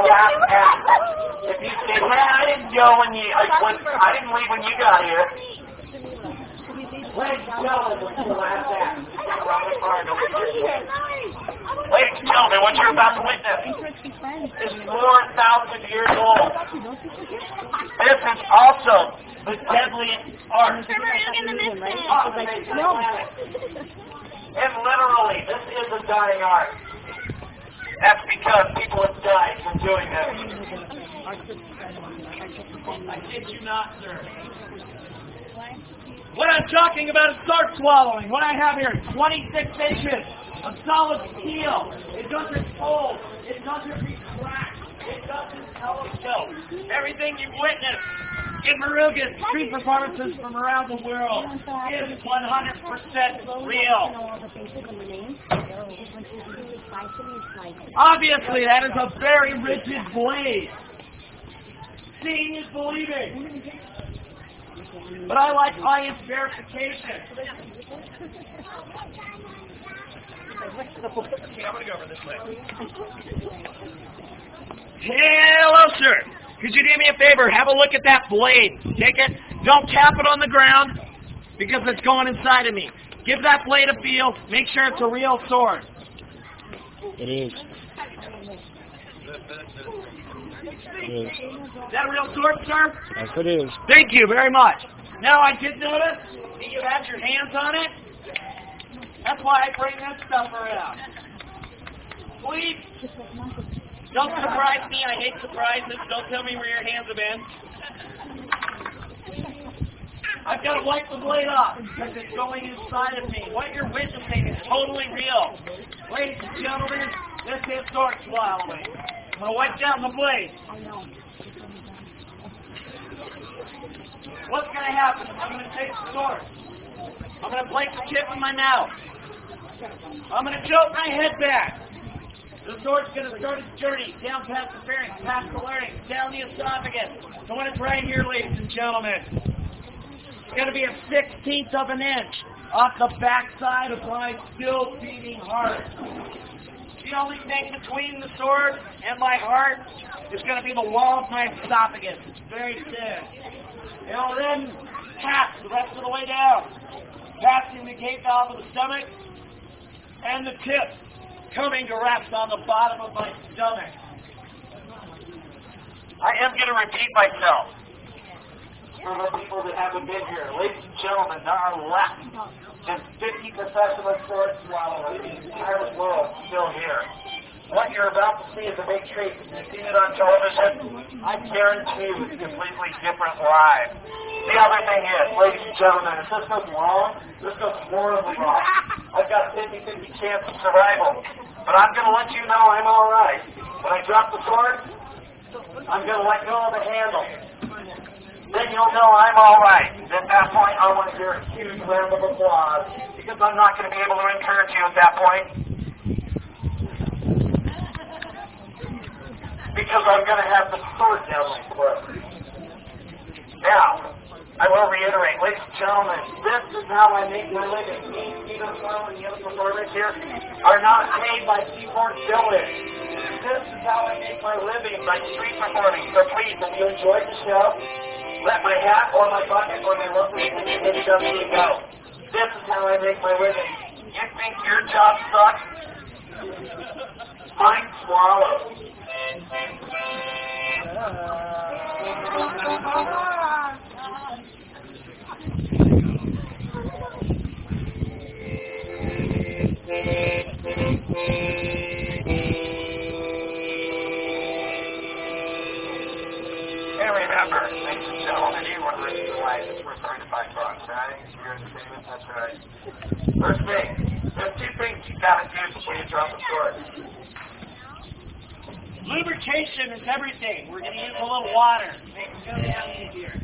last act. If you say, "Man, I didn't go when you, I didn't leave when you got here." Ladies and gentlemen, this is the last act. Ladies and gentlemen, what you're about to witness is 4,000 years old. This is also the deadliest art. And literally, this is a dying art. That's because people have died from doing this. I kid you not, sir. What I'm talking about is sword swallowing. What I have here is 26 inches of solid steel. It doesn't fold. It doesn't retract. It doesn't telescope. Everything you've witnessed in Moruga's street performances from around the world is 100% real. Obviously, that is a very rigid blade. Seeing is believing. But I like science verification. Okay, I'm going to go over this way. Hello, sir. Could you do me a favor? Have a look at that blade. Take it. Don't tap it on the ground because it's going inside of me. Give that blade a feel. Make sure it's a real sword. It is. Is that a real sword, sir? Yes, it is. Thank you very much. Now, I did notice that you had your hands on it. That's why I bring this stuff around. Please, don't surprise me. I hate surprises. Don't tell me where your hands have been. I've got to wipe the blade off because it's going inside of me. What you're witnessing is totally real. Ladies and gentlemen, this is sword swallowing. I'm going to wipe down the blade. What's going to happen? I'm going to take the sword. I'm going to place the tip in my mouth. I'm going to jolt my head back. The sword's going to start its journey down past the pharynx, past the larynx, down the esophagus. So when it's right here, ladies and gentlemen, it's going to be a 1/16 of an inch off the backside of my still beating heart. The only thing between the sword and my heart is going to be the wall of my esophagus. It's very thin. It'll then pass the rest of the way down, passing the gate valve of the stomach and the tip coming to rest on the bottom of my stomach. I am going to repeat myself for the people that haven't been here. Ladies and gentlemen, there are less than 50 professional sword swallowers in the entire world still here. What you're about to see is a big treat. You've seen it on television. I guarantee you it's completely different live. The other thing is, ladies and gentlemen, if this goes wrong, this goes horribly wrong. I've got a 50-50 chance of survival. But I'm going to let you know I'm all right. When I drop the sword, I'm going to let go of the handle. Then you'll know I'm all right. At that point, I want to hear a huge round of applause because I'm not going to be able to encourage you at that point. Because I'm going to have the sword down my throat. Now, I will reiterate, ladies and gentlemen, this is how I make my living. Me, Stephen Sloan, and the other performers here are not paid by Seaport Village. This is how I make my living, by street performing. So please, if you enjoyed the show, let my hat or my bucket or my lovely thing just go. This is how I make my living. You think your job sucks? Mine swallows. And remember, ladies and gentlemen, anyone listening to life is worth $35, right? Your entertainment, that's right. First thing, there's two things you gotta do before you drop the sword. Lubrication is everything. We're going to use a little water to make it go down easier.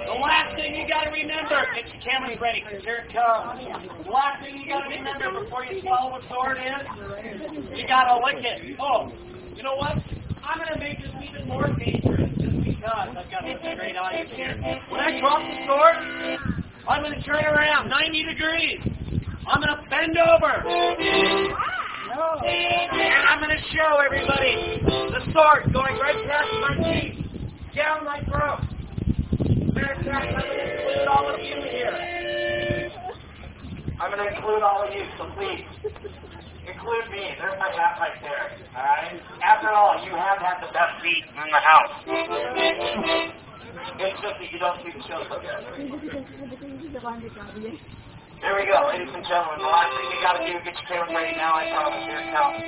The last thing you got to remember, get your cameras ready because here it comes. The last thing you got to remember before you swallow a sword is you got to lick it. Oh, You know what? I'm going to make this even more dangerous just because I've got this great audience here. When I drop the sword, I'm going to turn around 90 degrees. I'm going to bend over. And I'm going to show everybody the sword going right past my teeth, down my throat. Matter of fact, I'm going to include all of you here. I'm going to include all of you, so please, include me. There's my hat right there, alright? After all, you have had the best seat in the house. It's just that you don't see the show so good. There we go, ladies and gentlemen. The last thing you got to do, get your cameras ready now, I promise. Here it comes.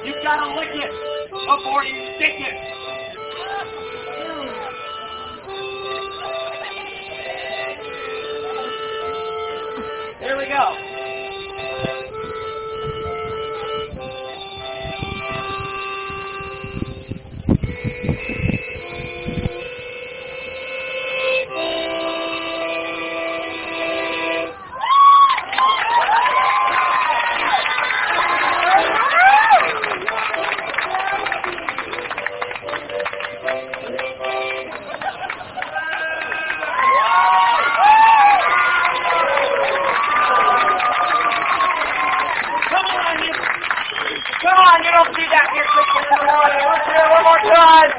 You've got to lick it before you stick it. Here we go. Come on, you don't see that here quickly in the morning. Let's hear it one more time.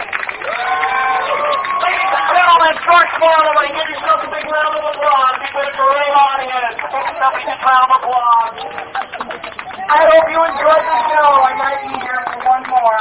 Ladies and gentlemen, George Morley, give yourself a big round of applause. You've been a great audience. Give yourself a big round of applause. I hope you enjoyed the show. I might be here for one more.